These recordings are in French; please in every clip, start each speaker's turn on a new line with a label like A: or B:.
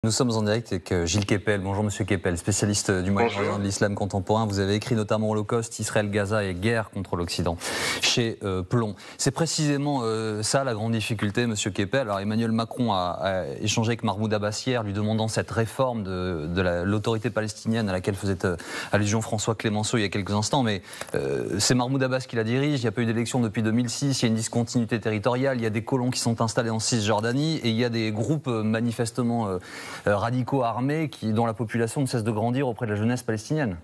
A: Nous sommes en direct avec Gilles Kepel. Bonjour Monsieur Kepel, spécialiste du Moyen-Orient, de l'islam contemporain. Vous avez écrit notamment Holocauste, Israël-Gaza et guerre contre l'Occident chez Plomb. C'est précisément ça la grande difficulté, Monsieur Kepel. Alors Emmanuel Macron a échangé avec Mahmoud Abbas hier, lui demandant cette réforme de l'autorité palestinienne à laquelle faisait allusion François Clémenceau il y a quelques instants. Mais c'est Mahmoud Abbas qui la dirige. Il n'y a pas eu d'élection depuis 2006. Il y a une discontinuité territoriale. Il y a des colons qui sont installés en Cisjordanie et il y a des groupes manifestement radicaux armés dont la population ne cesse de grandir auprès de la jeunesse palestinienne.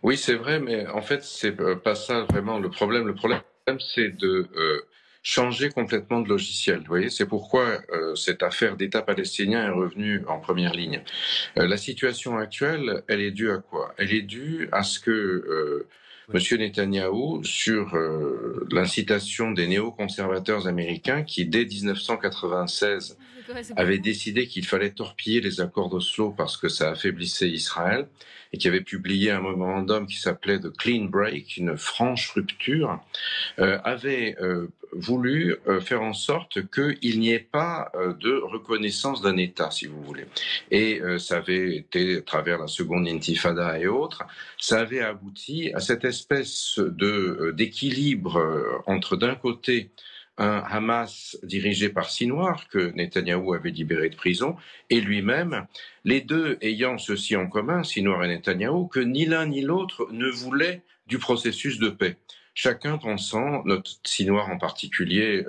B: Oui, c'est vrai, mais en fait, c'est pas ça vraiment le problème. Le problème, c'est de changer complètement de logiciel. Vous voyez, c'est pourquoi cette affaire d'État palestinien est revenue en première ligne. La situation actuelle, elle est due à quoi? Elle est due à ce que Monsieur Netanyahou, sur l'incitation des néoconservateurs américains qui, dès 1996, avaient décidé qu'il fallait torpiller les accords d'Oslo parce que ça affaiblissait Israël, et qui avait publié un mémorandum qui s'appelait The Clean Break, une franche rupture, avait voulu faire en sorte qu'il n'y ait pas de reconnaissance d'un État, si vous voulez. Et ça avait été, à travers la seconde intifada et autres, ça avait abouti à cette espèce d'équilibre entre, d'un côté, un Hamas dirigé par Sinwar, que Netanyahou avait libéré de prison, et lui-même, les deux ayant ceci en commun, Sinwar et Netanyahou, que ni l'un ni l'autre ne voulaient du processus de paix. Chacun pensant, notre Sinwar en particulier,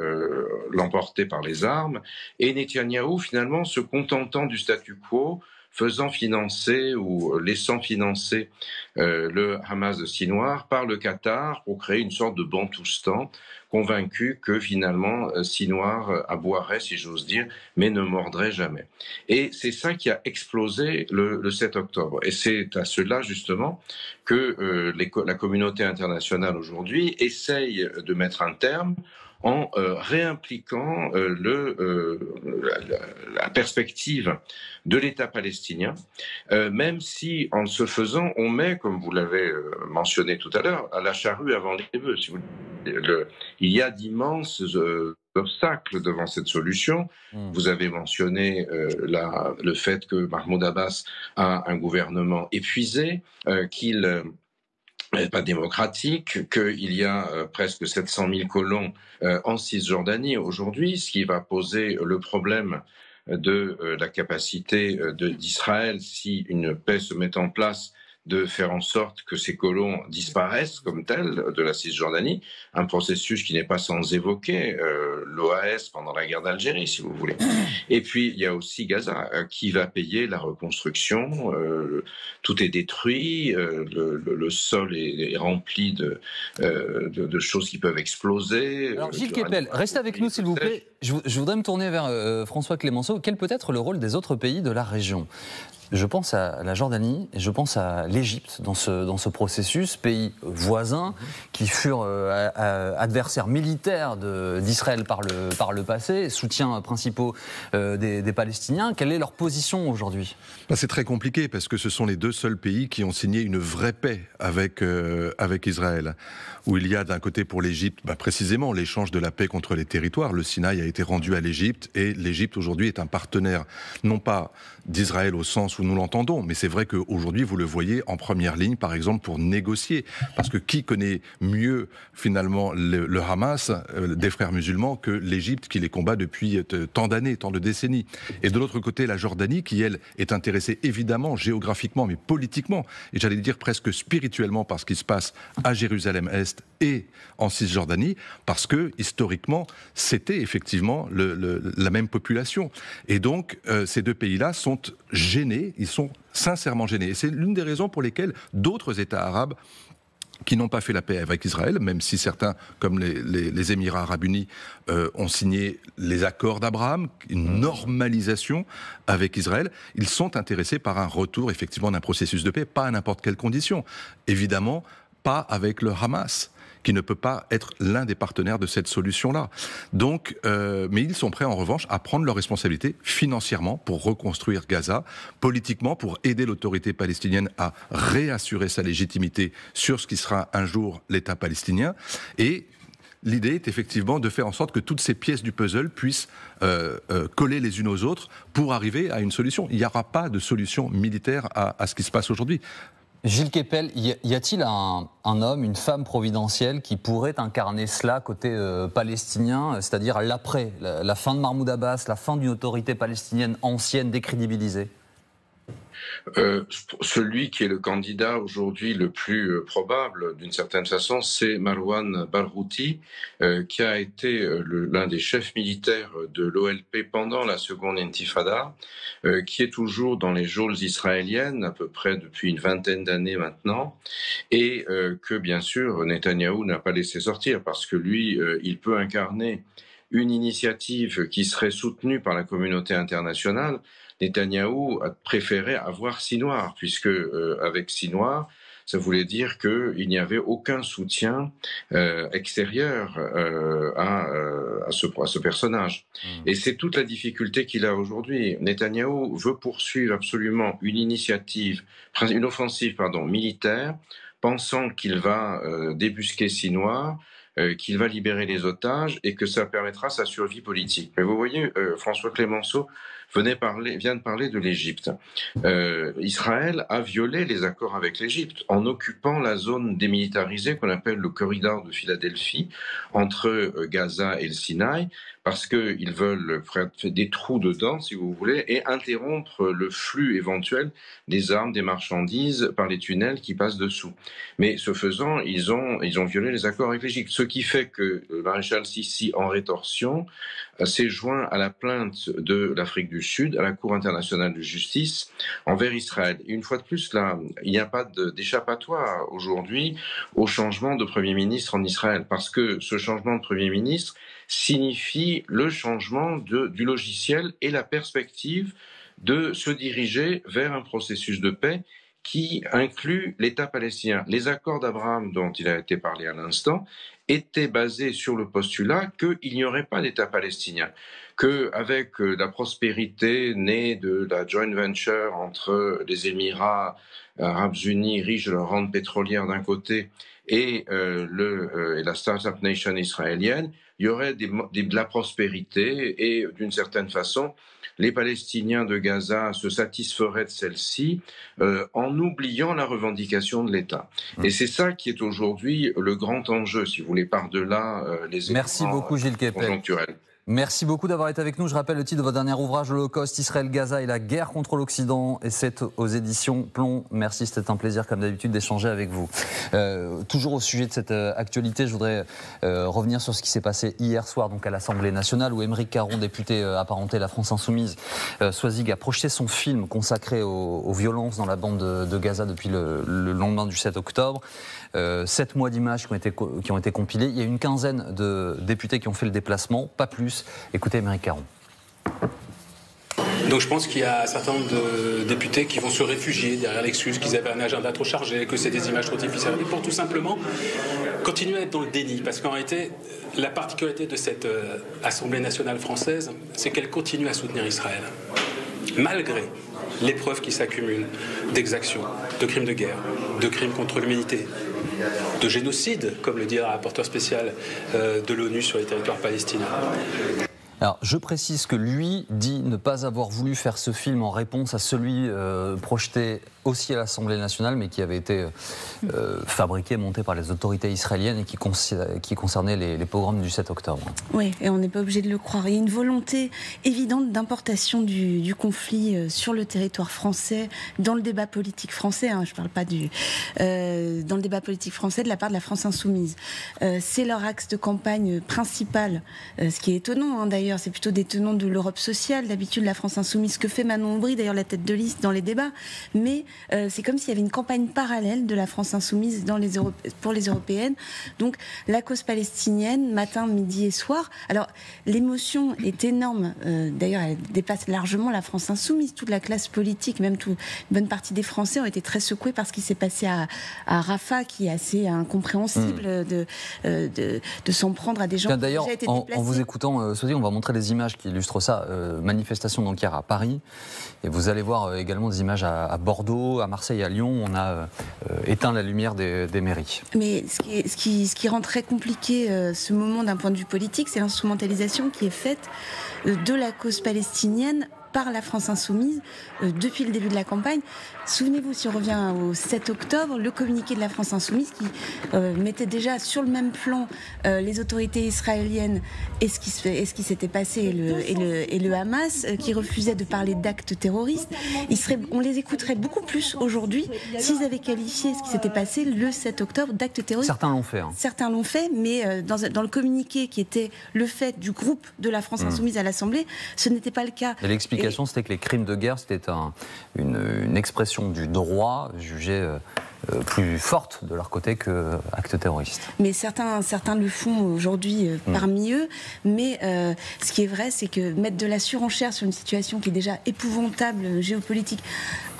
B: l'emporter par les armes, et Netanyahou finalement se contentant du statu quo, faisant financer ou laissant financer le Hamas de Sinwar par le Qatar pour créer une sorte de Bantoustan, convaincu que finalement Sinwar aboierait, si j'ose dire, mais ne mordrait jamais. Et c'est ça qui a explosé le 7 octobre. Et c'est à cela justement que la communauté internationale aujourd'hui essaye de mettre un terme en réimpliquant la perspective de l'État palestinien, même si, en ce faisant, on met, comme vous l'avez mentionné tout à l'heure, à la charrue avant les bœufs. Si il y a d'immenses obstacles devant cette solution. Vous avez mentionné le fait que Mahmoud Abbas a un gouvernement épuisé, qu'il n'est pas démocratique, qu'il y a presque 700 000 colons en Cisjordanie aujourd'hui, ce qui va poser le problème de la capacité d'Israël, si une paix se met en place, de faire en sorte que ces colons disparaissent comme tels de la Cisjordanie, un processus qui n'est pas sans évoquer l'OAS pendant la guerre d'Algérie, si vous voulez. Et puis, il y a aussi Gaza, qui va payer la reconstruction, tout est détruit, le sol est rempli de choses qui peuvent exploser.
A: Alors Gilles Kepel, restez avec nous s'il vous plaît. Je voudrais me tourner vers François Clémenceau. Quel peut être le rôle des autres pays de la région ? Je pense à la Jordanie et je pense à l'Égypte dans ce processus, pays voisins qui furent adversaires militaires d'Israël par le passé, soutiens principaux des Palestiniens. Quelle est leur position aujourd'hui ?
C: C'est très compliqué parce que ce sont les deux seuls pays qui ont signé une vraie paix avec Israël, où il y a d'un côté pour l'Égypte précisément l'échange de la paix contre les territoires. Le Sinaï a été rendu à l'Égypte et l'Égypte aujourd'hui est un partenaire non pas d'Israël au sens où nous l'entendons, mais c'est vrai qu'aujourd'hui vous le voyez en première ligne par exemple pour négocier, parce que qui connaît mieux finalement le Hamas des frères musulmans que l'Égypte qui les combat depuis tant d'années, tant de décennies. Et de l'autre côté la Jordanie qui elle est intéressée évidemment géographiquement mais politiquement et j'allais dire presque spirituellement par ce qui se passe à Jérusalem-Est et en Cisjordanie, parce que historiquement c'était effectivement la même population. Et donc ces deux pays-là sont gênés, ils sont sincèrement gênés. Et c'est l'une des raisons pour lesquelles d'autres États arabes qui n'ont pas fait la paix avec Israël, même si certains, comme les Émirats arabes unis, ont signé les accords d'Abraham, une normalisation avec Israël, ils sont intéressés par un retour effectivement d'un processus de paix, pas à n'importe quelle condition. Évidemment, pas avec le Hamas, qui ne peut pas être l'un des partenaires de cette solution-là. Donc, mais ils sont prêts en revanche à prendre leurs responsabilités financièrement pour reconstruire Gaza, politiquement pour aider l'autorité palestinienne à réassurer sa légitimité sur ce qui sera un jour l'État palestinien, et l'idée est effectivement de faire en sorte que toutes ces pièces du puzzle puissent coller les unes aux autres pour arriver à une solution. Il n'y aura pas de solution militaire à ce qui se passe aujourd'hui.
A: Gilles Kepel, y a-t-il un homme, une femme providentielle qui pourrait incarner cela côté palestinien, c'est-à-dire l'après, la fin de Mahmoud Abbas, la fin d'une autorité palestinienne ancienne, décrédibilisée ?
B: Celui qui est le candidat aujourd'hui le plus probable, d'une certaine façon, c'est Marwan Barghouti, qui a été l'un des chefs militaires de l'OLP pendant la seconde intifada, qui est toujours dans les geôles israéliennes, à peu près depuis une vingtaine d'années maintenant, et que bien sûr Netanyahou n'a pas laissé sortir, parce que lui, il peut incarner une initiative qui serait soutenue par la communauté internationale. Netanyahou a préféré avoir Sinoir, puisque avec Sinoir, ça voulait dire qu'il n'y avait aucun soutien extérieur à ce personnage. Et c'est toute la difficulté qu'il a aujourd'hui. Netanyahou veut poursuivre absolument une initiative, une offensive militaire, pensant qu'il va débusquer Sinoir, qu'il va libérer les otages et que ça permettra sa survie politique. Mais vous voyez, François Clemenceau vient de parler de l'Égypte. Israël a violé les accords avec l'Égypte en occupant la zone démilitarisée qu'on appelle le corridor de Philadelphie entre Gaza et le Sinaï, parce qu'ils veulent faire des trous dedans, si vous voulez, et interrompre le flux éventuel des armes, des marchandises par les tunnels qui passent dessous. Mais ce faisant, ils ont violé les accords avec l'Égypte, ce qui fait que le maréchal Sissi, en rétorsion, s'est joint à la plainte de l'Afrique du Sud, à la Cour internationale de justice, envers Israël. Et une fois de plus, là, il n'y a pas d'échappatoire aujourd'hui au changement de Premier ministre en Israël, parce que ce changement de Premier ministre signifie le changement du logiciel et la perspective de se diriger vers un processus de paix qui inclut l'État palestinien. Les accords d'Abraham dont il a été parlé à l'instant étaient basés sur le postulat qu'il n'y aurait pas d'État palestinien, qu'avec la prospérité née de la joint venture entre les Émirats arabes unis, riches de leur rente pétrolière d'un côté, et la Startup Nation israélienne, il y aurait de la prospérité et d'une certaine façon, les Palestiniens de Gaza se satisferaient de celle-ci en oubliant la revendication de l'État. Et c'est ça qui est aujourd'hui le grand enjeu, si vous voulez, par-delà les éléments conjoncturels.
A: Merci beaucoup d'avoir été avec nous. Je rappelle le titre de votre dernier ouvrage, l'Holocauste, Israël, Gaza et la guerre contre l'Occident. Et c'est aux éditions Plomb. Merci, c'était un plaisir comme d'habitude d'échanger avec vous. Toujours au sujet de cette actualité, je voudrais revenir sur ce qui s'est passé hier soir donc à l'Assemblée nationale où Aymeric Caron, député apparenté à la France Insoumise, Soisig, a projeté son film consacré aux violences dans la bande de Gaza depuis le lendemain du 7 octobre. 7 mois d'images qui ont été compilées. Il y a une quinzaine de députés qui ont fait le déplacement, pas plus. Écoutez Aymeric Caron.
D: Donc je pense qu'il y a un certain nombre de députés qui vont se réfugier derrière l'excuse qu'ils avaient un agenda trop chargé, que c'est des images trop difficiles, pour tout simplement continuer à être dans le déni. Parce qu'en réalité, la particularité de cette Assemblée nationale française, c'est qu'elle continue à soutenir Israël. Malgré les preuves qui s'accumulent d'exactions, de crimes de guerre, de crimes contre l'humanité, de génocide, comme le dit le rapporteur spécial de l'ONU sur les territoires palestiniens.
A: Alors, je précise que lui dit ne pas avoir voulu faire ce film en réponse à celui projeté aussi à l'Assemblée nationale, mais qui avait été fabriqué, monté par les autorités israéliennes et qui concernait les pogroms du 7 octobre.
E: Oui, et on n'est pas obligé de le croire. Il y a une volonté évidente d'importation du conflit sur le territoire français, dans le débat politique français, je ne parle pas dans le débat politique français de la part de la France Insoumise. C'est leur axe de campagne principal, ce qui est étonnant d'ailleurs, c'est plutôt des tenants de l'Europe sociale, d'habitude la France Insoumise, que fait Manon Aubry, d'ailleurs la tête de liste dans les débats, mais c'est comme s'il y avait une campagne parallèle de la France Insoumise pour les européennes. Donc la cause palestinienne, matin, midi et soir. Alors l'émotion est énorme, d'ailleurs elle dépasse largement la France Insoumise. Toute la classe politique, même une bonne partie des Français ont été très secoués par ce qui s'est passé à Rafah, qui est assez incompréhensible de s'en prendre à des gens qui ont déjà été déplacés.
A: En vous écoutant, Soisig, on va montrer des images qui illustrent ça. Manifestation donc hier à Paris, et vous allez voir également des images à Bordeaux, à Marseille, à Lyon. On a éteint la lumière des mairies.
E: Mais ce qui rend très compliqué ce moment d'un point de vue politique, c'est l'instrumentalisation qui est faite de la cause palestinienne par la France insoumise depuis le début de la campagne. Souvenez-vous, si on revient au 7 octobre, le communiqué de la France insoumise qui mettait déjà sur le même plan les autorités israéliennes et ce qui s'était passé et le Hamas, qui refusait de parler d'actes terroristes. On les écouterait beaucoup plus aujourd'hui s'ils avaient qualifié ce qui s'était passé le 7 octobre d'actes terroristes.
A: Certains l'ont fait.
E: Certains l'ont fait, mais dans le communiqué qui était le fait du groupe de la France insoumise à l'Assemblée, ce n'était pas le cas.
A: Et l'explication, c'était que les crimes de guerre, c'était une expression du droit jugée plus forte de leur côté que actes terroristes.
E: Mais certains le font aujourd'hui parmi eux. Mais ce qui est vrai, c'est que mettre de la surenchère sur une situation qui est déjà épouvantable, géopolitique,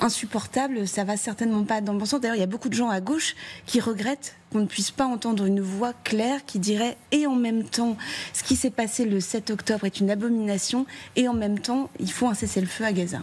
E: insupportable, ça va certainement pas dans le bon sens. D'ailleurs, il y a beaucoup de gens à gauche qui regrettent qu'on ne puisse pas entendre une voix claire qui dirait et en même temps, ce qui s'est passé le 7 octobre est une abomination et en même temps, il faut un cessez-le-feu à Gaza.